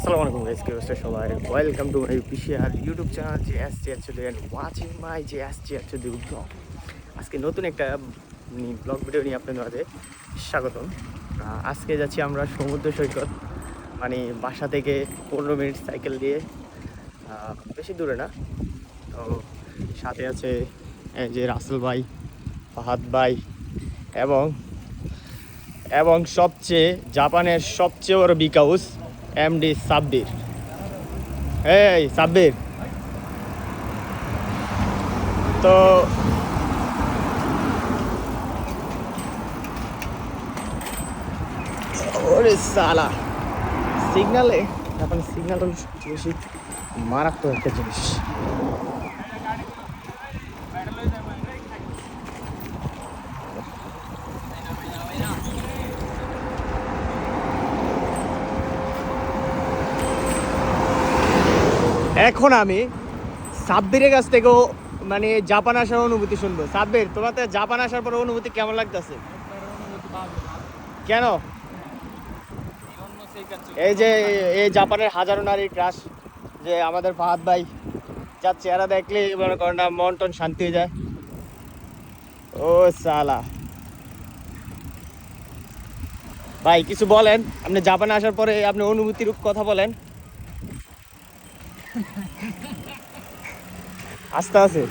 Assalamu alaikum guys, কি অবস্থা সবাই? Welcome to my official YouTube channel JSJ Actually and watching my JSJ Actually blog. আজকে নতুন একটা ব্লগ ভিডিও নিয়ে আপনাদের মাঝে স্বাগতম। আজকে যাচ্ছি আমরা সমুদ্র সৈকত, মানে বাসা থেকে 15 মিনিট সাইকেল দিয়ে, বেশি দূরে না। তো সাথে আছে এই যে রাসেল ভাই, ফাহাদ ভাই এবং এবং সবচেয়ে জাপানের সবচেয়ে বড় বিগ হাউস এমডি সাব্বির। এই সাব্বির, তো ওরে সালা সিগনালে, জাপানের সিগন্যাল হলো সবচেয়ে বেশি মারাত্মক একটা জিনিস। এখন আমি সাব্বিরের কাছ থেকেও মানে জাপান আসার অনুভূতি শুনবো। সাব্বির, তোমার তো জাপান আসার পর অনুভূতি কেমন লাগতেছে? কেন? এই যে এই জাপানের হাজারো নারী ক্রাশ, যে আমাদের ফাহাদ ভাই, যার চেহারা দেখলে মনে করেন না মন টন শান্তি হয়ে যায়। ও সালা ভাই, কিছু বলেন, আপনি জাপানে আসার পরে আপনি অনুভূতির কথা বলেন। আস্তে আছে